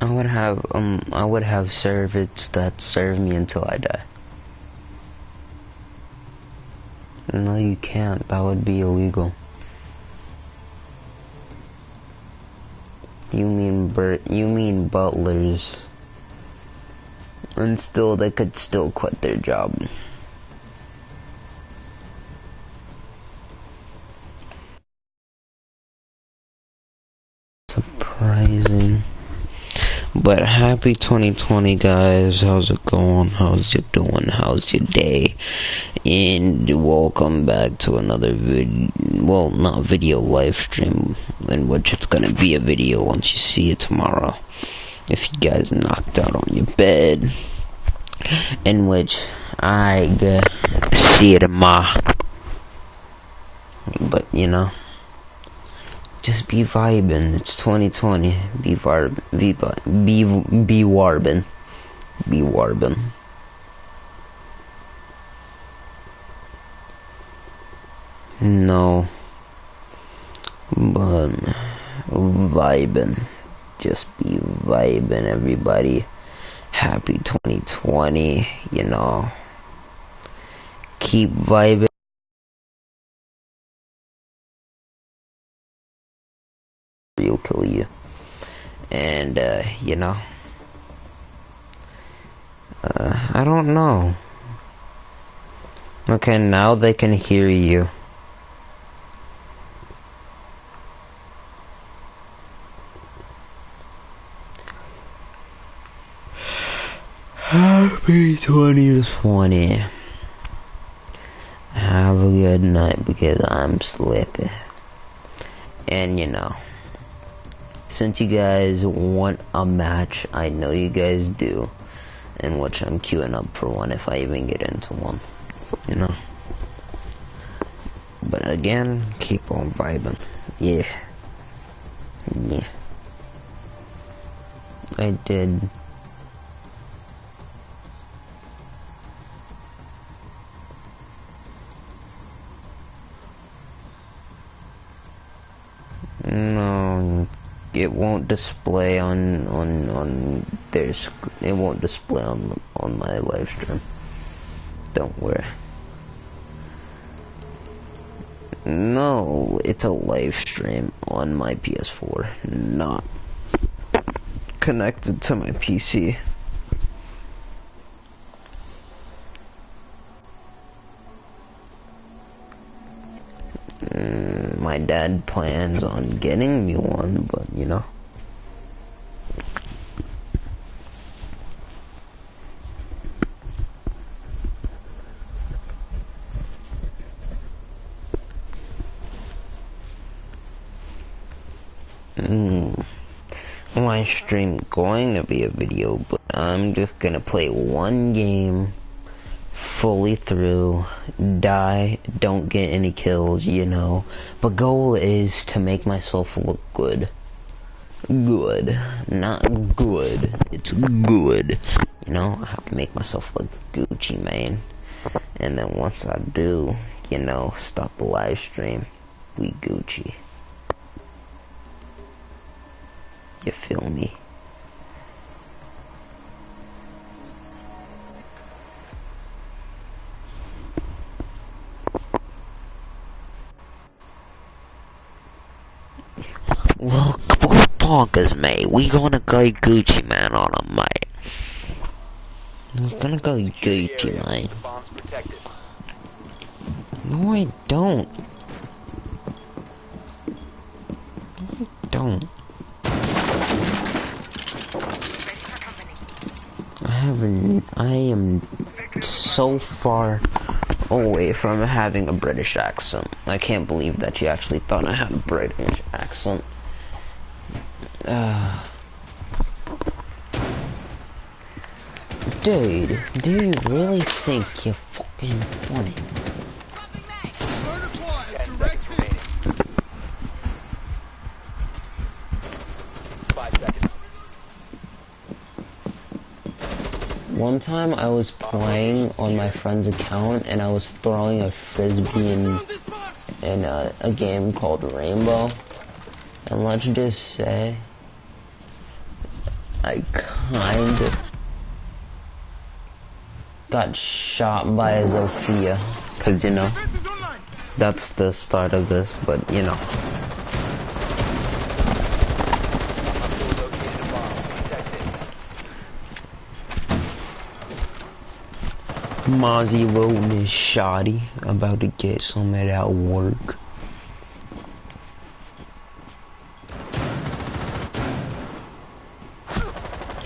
I would have servants that serve me until I die. No, you can't. That would be illegal. You mean butlers. And still, they could still quit their job. Surprising. But happy 2020, guys. How's it going? How's you doing? How's your day? And welcome back to another not video, live stream, in which it's gonna be a video once you see it tomorrow. If you guys knocked out on your bed, in which I see it tomorrow. But you know, just be vibing. It's 2020. Be warbin. Be warbin. No, but vibing. Just be vibing, everybody. Happy 2020. You know, keep vibing. He'll kill you. And you know, I don't know. Okay, now they can hear you. Happy 2020. Have a good night because I'm sleepy. And you know, since you guys want a match, I know you guys do, in which I'm queuing up for one if I even get into one, you know. But again, keep on vibing. Yeah. I did. No, it won't display on their it won't display on my live stream. Don't worry. No, it's a live stream on my PS4, not connected to my PC. My dad plans on getting me one, but you know. My stream going to be a video, but I'm just gonna play one game fully through, die, don't get any kills, you know. But goal is to make myself look good. Good, not good. It's good. You know, I have to make myself look Gucci, man. And then once I do, you know, stop the live stream, we Gucci. You feel me? Well, bonkers, mate. We gonna go Gucci, man, on him, mate. We're gonna go Gucci, mate. No, I don't. No, I don't. I am so far away from having a British accent. I can't believe that you actually thought I had a British accent. Dude, do you really think you're fucking funny? One time I was playing on my friend's account and I was throwing a frisbee in a game called Rainbow, and let's just say I kind of got shot by a Zofia, cause you know, that's the start of this, but you know. Mozzie Road is shoddy, about to get some of that work.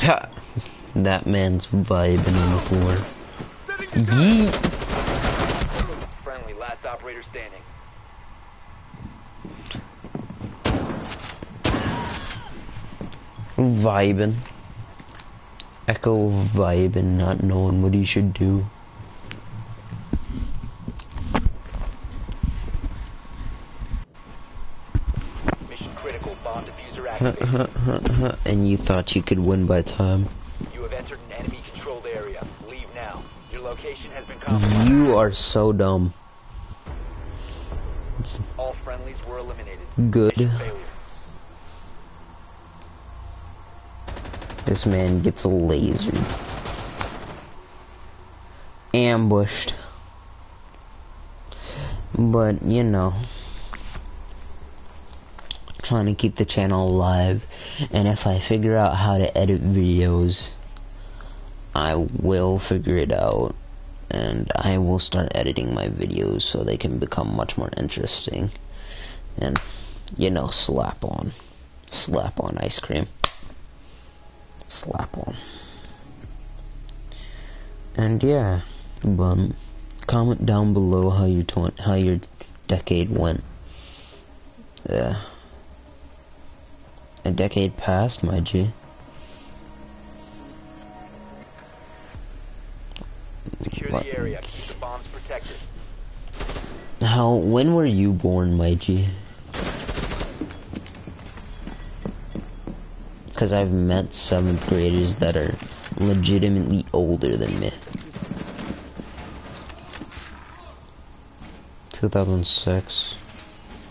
Ha! That man's vibing on the floor. Yeet! Friendly, last operator standing. Vibing. Echo vibing, not knowing what he should do. Mission critical, bomb diffuser activated. And you thought you could win by time. You have entered an enemy controlled area. Leave now. Your location has been compromised. You are so dumb. All friendlies were eliminated. Good. Mission failure. This man gets lasered. Ambushed. But, you know, trying to keep the channel alive. And if I figure out how to edit videos, I will figure it out. And I will start editing my videos so they can become much more interesting. And, you know, slap on ice cream. Slap on. And yeah, but comment down below how your decade went. A decade passed, my G. Secure the area. Keep the bombs protected. When were you born, my G? Because I've met 7th graders that are legitimately older than me. 2006.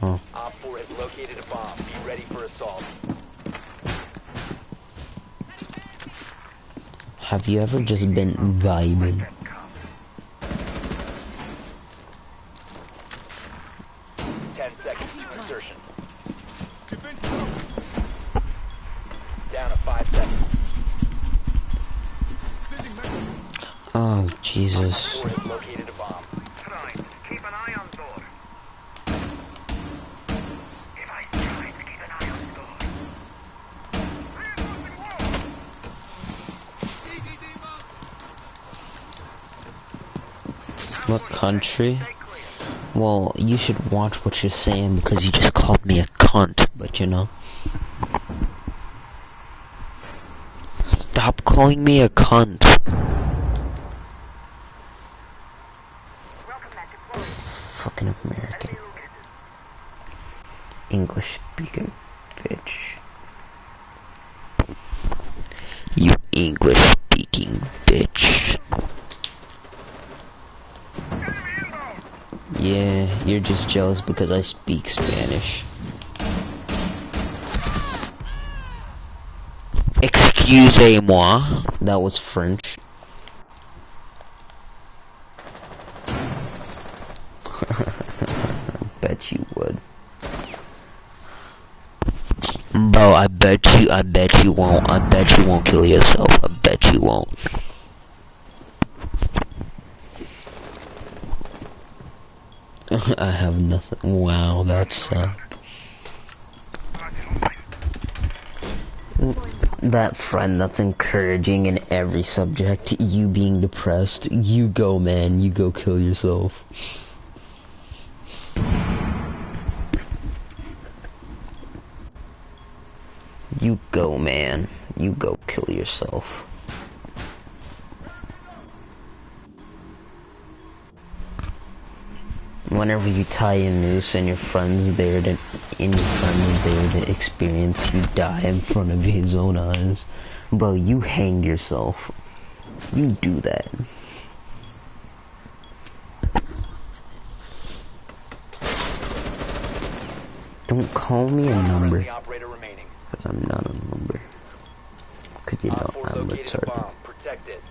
Huh. Op 4 has located a bomb. Be ready for assault. Have you ever just been vibing? Down to 5 seconds. Oh, Jesus. Op 4 has located a bomb. Keep an eye on door. If I try to keep an eye on door. What country? Well, you should watch what you're saying because you just called me a cunt, but you know. Stop calling me a cunt. Fucking American. English speaking bitch. You English speaking bitch. Yeah, you're just jealous because I speak Spanish. Excusez-moi. That was French. Bet you would. Bro, I bet you won't. I bet you won't kill yourself. I bet you won't. I have nothing. Wow, that's that friend that's encouraging in every subject. You being depressed. You go, man. You go kill yourself. You go, man. You go kill yourself. Whenever you tie a noose and your friend's there to experience you die in front of his own eyes. Bro, you hanged yourself. You do that. Don't call me a number. Because I'm not a number. Cause you know Op 4 I'm located a retarded. bomb. Protect it.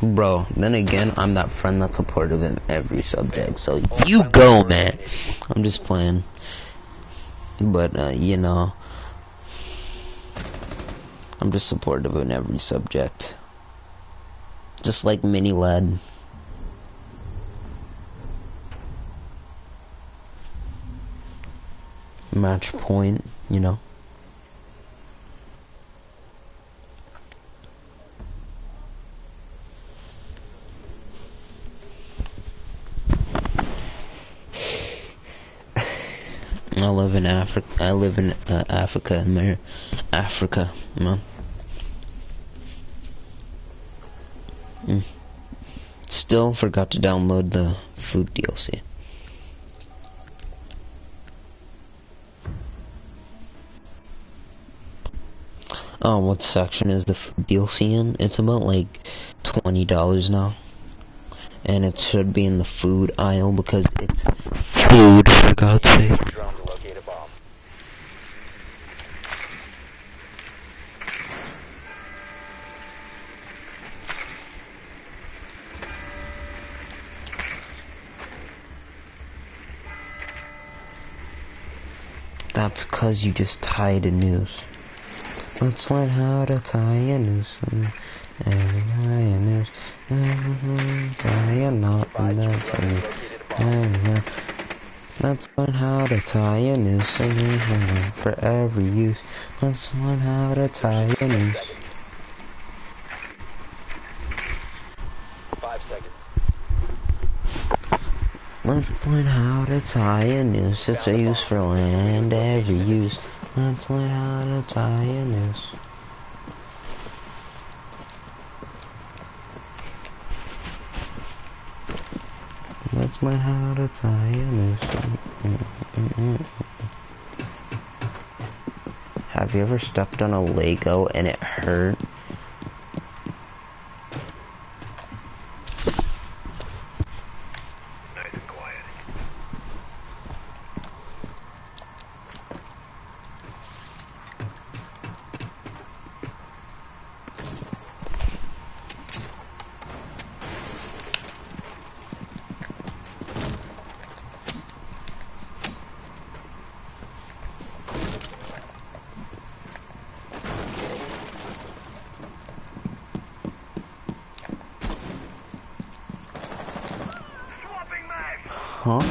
Bro, then again, I'm that friend that's supportive in every subject, so you go, man. I'm just playing. But, you know, I'm just supportive in every subject. Just like Mini Lad. Match point, you know. I live in Africa. I live in Africa, Africa, man. Still forgot to download the food DLC. What section is the food DLC in? It's about like $20 now. And it should be in the food aisle because it's food, for God's sake. Drone to locate a bomb. That's cause you just tied a noose. Let's learn how to tie a noose. Tie a noose. Tie a knot. And that's a noose. Let's learn how to tie a noose. For every use. Let's learn how to tie a noose. 5 seconds. Let's learn how to tie a noose. It's a use for land, every use. Let's learn how to tie a noose. Let's learn how to tie a noose. Have you ever stepped on a Lego and it hurt? Nice and quiet. Swapping mag. Huh?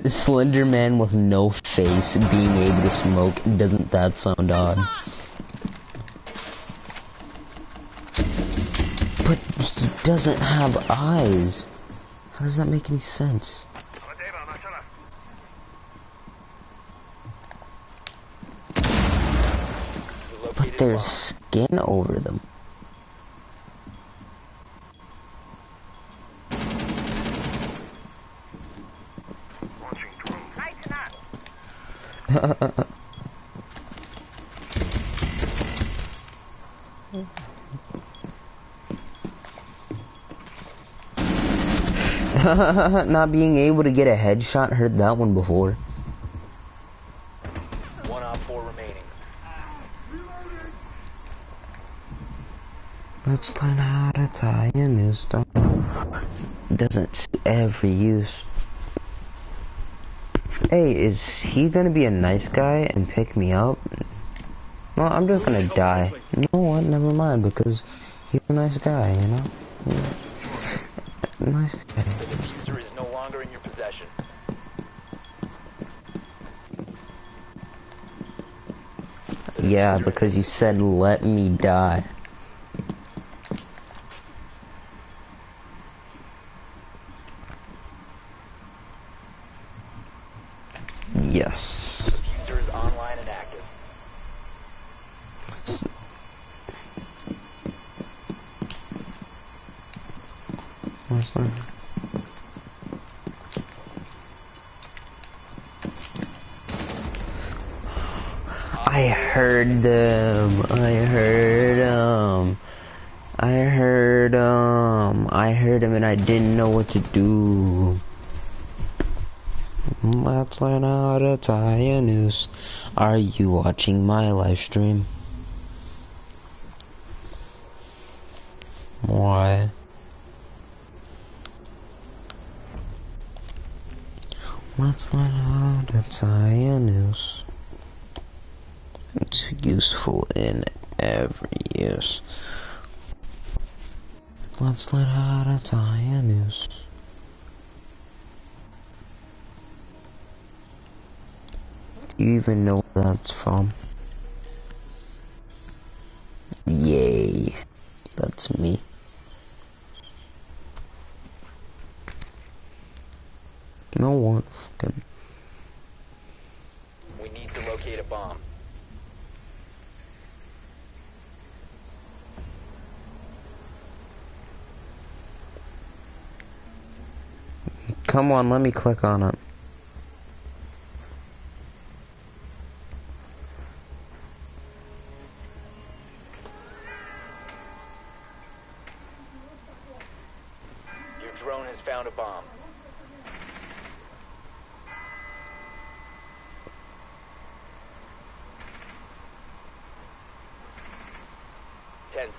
Slender Man with no face being able to smoke. Doesn't that sound odd? But he doesn't have eyes. How does that make any sense? Whatever, mashallah. You But located a there's bomb. skin over them. Launching drone. Lighten up. Not being able to get a headshot, heard that one before. One Op 4 remaining. Let's learn how to tie a noose. Doesn't suit every use. Hey, is he gonna be a nice guy and pick me up? Well, I'm just gonna die. You know what? Never mind, because he's a nice guy, you know? Nice guy. The diffuser is no longer in your possession. Yeah, because you said let me die. Yes. The diffuser is online and active. What's that? I heard them. I heard them. I heard them. I heard them and I didn't know what to do. Let's learn how to tie a noose. Are you watching my live stream? Why? Let's learn how to tie a noose. It's useful in every use. Let's learn how to tie a noose. Do you even know where that's from? Yay. That's me. No one fucking. We need to locate a bomb. Come on, let me click on it. Your drone has found a bomb.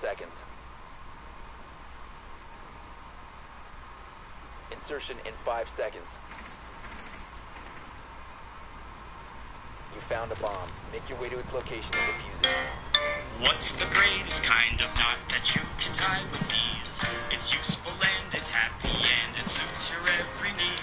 Seconds. Insertion in 5 seconds. You found a bomb. Make your way to its location and defuse it. What's the greatest kind of knot that you can tie with ease? It's useful and it's happy and it suits your every need.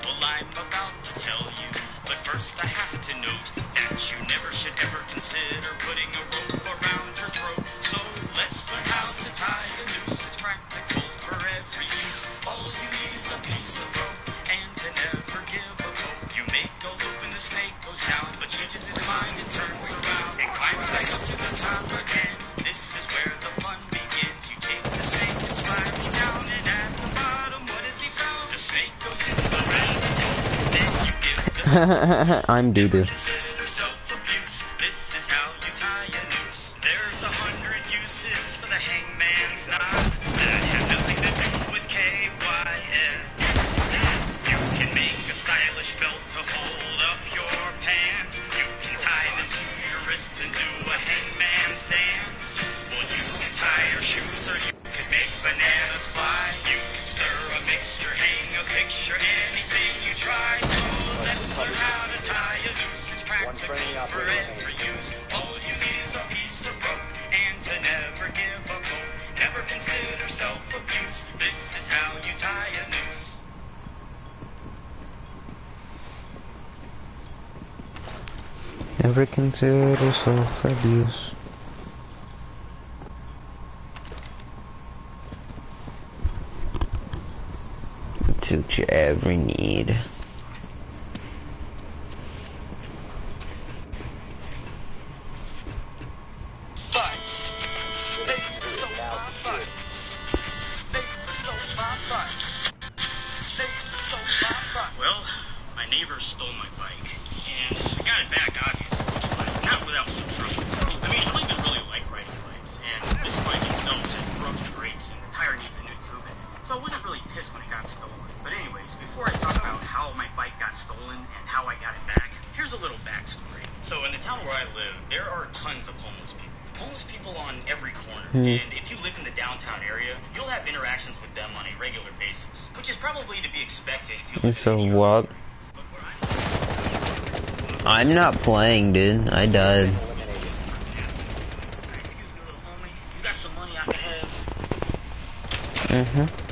Well, I'm about to tell you, but first I have to note that you never should ever consider putting a rope around your throat. So let's learn how to tie a noose. It's practical for every use. All you need is a piece of rope and to never give a hope. You make a loop and the snake goes down, but changes its mind and turns around and climbs back up to the top again. This is where the fun begins. You take the snake and slide me down, and at the bottom, what has he found? The snake goes into the reservoir. Then you give the I'm doo-doo. consider self-abuse. This is how you tie a noose. There's 100 uses for the hangman's knot that have nothing to do with KYN. You can make a stylish belt to hold up your pants. You can tie them to your wrists and do a hangman's dance. Well, you can tie your shoes or you can make bananas fly. You can stir a mixture, hang a picture, anything you try. So let's learn how to tie a noose. It's practical for every use. All you need is a piece of rope and to never give up hope. Never consider self-abuse. This is how you tie a noose. Never consider self-abuse. Suit your every need. Well, my neighbor stole my bike, and I got it back, obviously, but not without some trouble. I mean, I don't even really like riding bikes, and this bike itself has broken brakes, and the tire needs a new tube in it. So I wasn't really pissed when it got stolen. But anyways, before I talk about how my bike got stolen and how I got it back, here's a little backstory. So in the town where I live, there are tons of homeless people. Homeless people on every corner. And if you live in the downtown area, you'll have interactions with them on a regular basis, which is probably to be expected if you live So in New what? York. But where I'm not playing, dude. I died. you got some money I could have,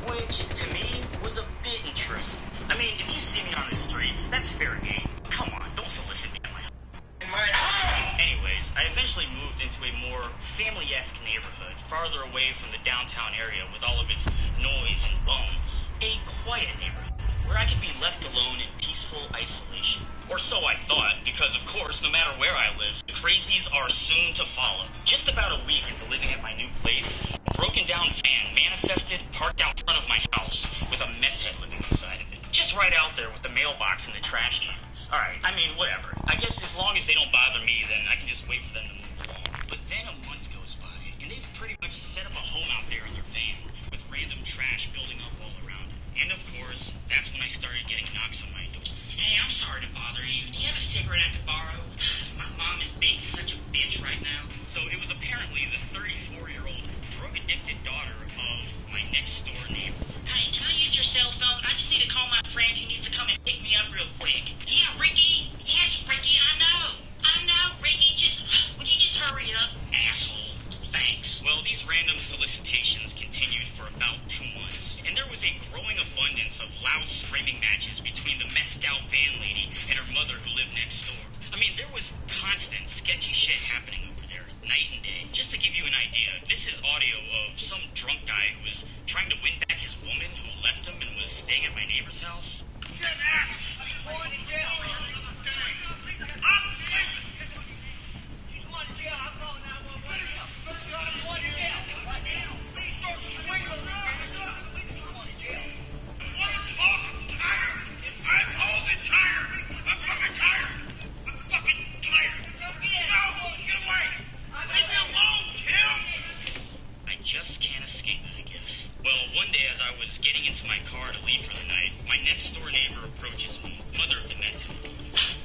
which to me was a bit intrusive. I mean, if you see me on the streets, that's fair game. Come on, don't solicit me at my home. Anyways, I eventually moved into a more family-esque neighborhood, farther away from the downtown area with all of its noise and bones. A quiet neighborhood, where I could be left alone in peaceful isolation. Or so I thought, because of course, no matter where I live, the crazies are soon to follow. Just about a week into living at my new place, a broken down van manifested parked out front of my house with a meth head living inside of it. Just right out there with the mailbox and the trash cans. Alright, I mean, whatever. I guess as long as they don't bother me, then I can just wait for them to move along. But then a month goes by, and they've pretty much set up a home out there in their van, with random trash building up all around it. And of course, that's when I started getting knocks on my door. Hey, I'm loud screaming matches between the messed out van lady and her mother who lived next door. I mean, there was constant sketchy shit happening over there, night and day. Just to give you an idea, this is audio of some drunk guy who was trying to win back his woman who left him and was staying at my neighbor's house. Just can't escape it, I guess. Well, one day as I was getting into my car to leave for the night, my next door neighbor approaches me, mother of the meth head,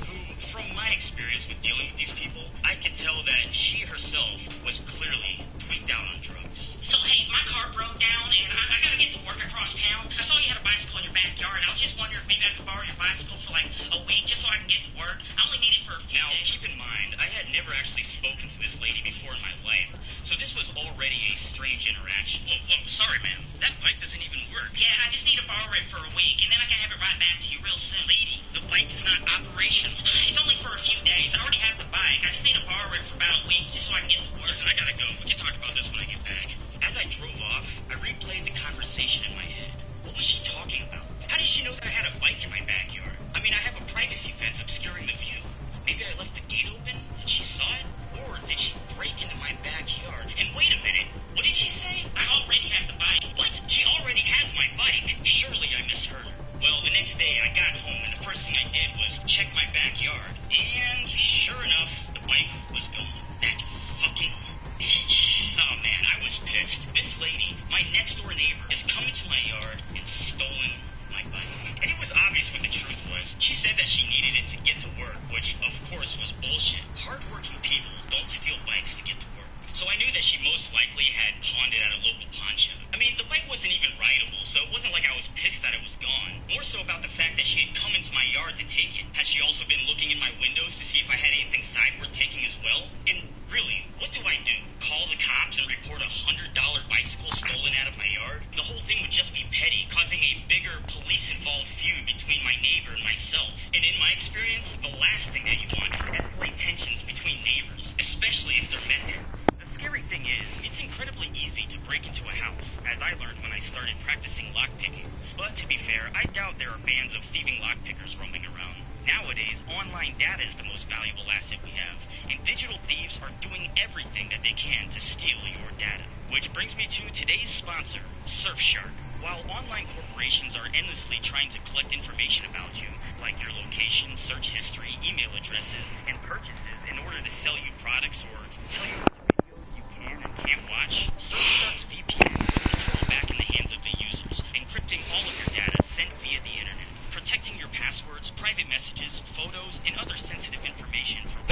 who, from my experience with dealing with these people, I could tell that she herself was clearly tweaked out on drugs. So, hey, my car broke down and I gotta get to work across town. I saw you had a bicycle in your backyard. I was just wondering if maybe I could borrow your bicycle for like a week just so I can get to work. I only need it for a few days. Now, keep in mind, I had never actually spoken to this lady before in my life, so this was already a strange interaction. Whoa, sorry, man. That bike doesn't even work. Yeah, I just need to borrow it for a week, and then I can have it right back to you real soon. Lady, the bike is not operational. It's only for a few days. I already have the bike. I just need to borrow it for about a week just so I can get to work. Listen, I gotta go. We can talk about this when I get back. As I drove off, I replayed the conversation in my head. What was she talking about? How did she know that I had a bike in my backyard? I mean, I have a privacy fence obscuring the view. Maybe I left the gate open and she saw it? Or did she break into my backyard? And wait a minute, what did she say? I already have the bike. What? She already has my bike. Surely I misheard her. Well, the next day I got home and the first thing I did was check my backyard. And sure enough, the bike was gone. That fucking bitch. Oh man, I was pissed. This lady, my next door neighbor, has come into my yard and stolen my bike. And it was obvious what the truth was. She said that she needed it to get to work, which of course was bullshit. Hardworking people don't steal bikes to get to work. So I knew that she most likely had pawned it at a local pawn shop. I mean, the bike wasn't even rideable, so it wasn't like I was pissed that it was gone. More so about the fact that she had come into my yard to take it. Had she also been looking in my windows to see if I had anything side worth taking as well? And really, what do I do? Call the cops and report a $100 bicycle stolen out of my yard? The whole thing would just be petty, causing a bigger police-involved feud between my neighbor and myself. And in my experience, the last thing that you want is to escalate tensions between neighbors, especially if they're meth heads. The scary thing is, it's incredibly easy to break into a house, as I learned when I started practicing lockpicking. But to be fair, I doubt there are bands of thieving lockpickers roaming around. Nowadays, online data is the most valuable asset we have, and digital thieves are doing everything that they can to steal your data. Which brings me to today's sponsor, Surfshark. While online corporations are endlessly trying to collect information about you, like your location, search history, email addresses, and purchases in order to sell you products or tell you what videos you can and can't watch, Surfshark's VPN puts control back in the hands of the users, encrypting all of your data sent via the internet, protecting your passwords, private messages, photos, and other sensitive information for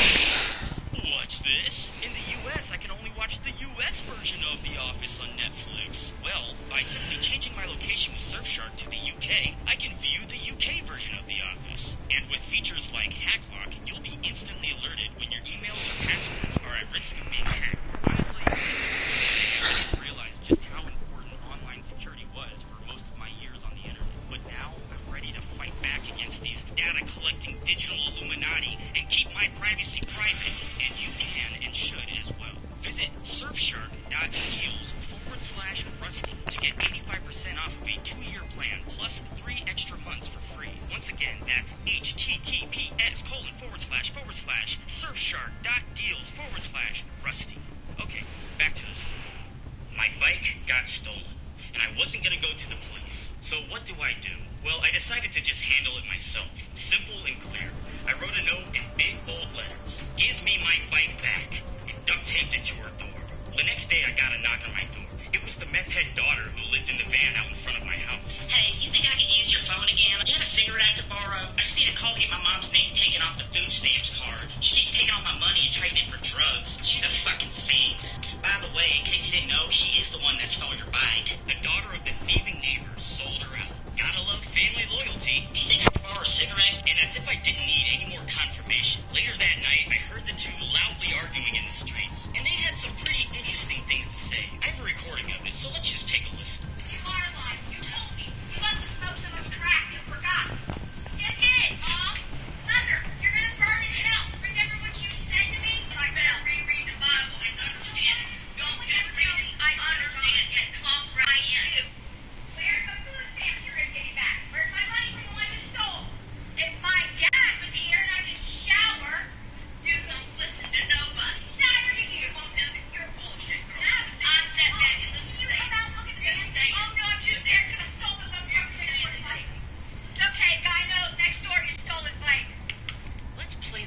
What's this? In the U.S., I can only watch the U.S. version of The Office on Netflix. Well, by simply changing my location with Surfshark to the U.K., I can view the U.K. version of The Office. And with features like HackLock, you'll be instantly alerted when your emails or passwords are at risk of being hacked. Honestly, I didn't realize just how important online security was for most of my years on the internet. But now, I'm ready to fight back against these data-collecting digital Illuminati and keep my privacy private. And you can and should as well. Visit surfshark.deals/rusty to get 85% off of a 2-year plan plus 3 extra months for free. Once again, that's https://surfshark.deals/rusty. Okay, back to the story. My bike got stolen, and I wasn't going to go to the police. So what do? Well, I decided to just handle it myself. Simple and clear. I wrote a note in big bold letters. Give me my bike back, and duct taped it to her door. The next day I got a knock on my door. It was the meth head daughter who lived in the van out in front of my house. Hey, you think I could use your phone again? You have a cigarette I could borrow? I just need a call to get my mom's name taken off the food stamps card. She keeps taking all my money and trading it for drugs. She's a fucking fiend. By the way, in case you didn't know, she is the one that stole your bike. The daughter of the thieving neighbor sold her out. Gotta love family loyalty. Do you think I could borrow a cigarette? And as if I didn't need any more confirmation, later that night I heard the two loudly arguing in the streets. And they had some pretty interesting things to say. I have a recording of it, so let's just take a listen. You are alive. You told me. You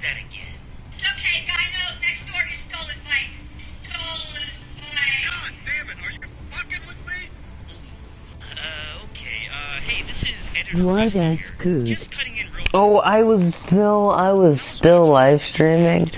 that again. It's okay, guy knows next door you stole his bike. Stolen bike. God damn it, are you fucking with me? Okay, hey, this is Editor Why Russell that's here. good. Just cutting in real Oh, I was still live streaming,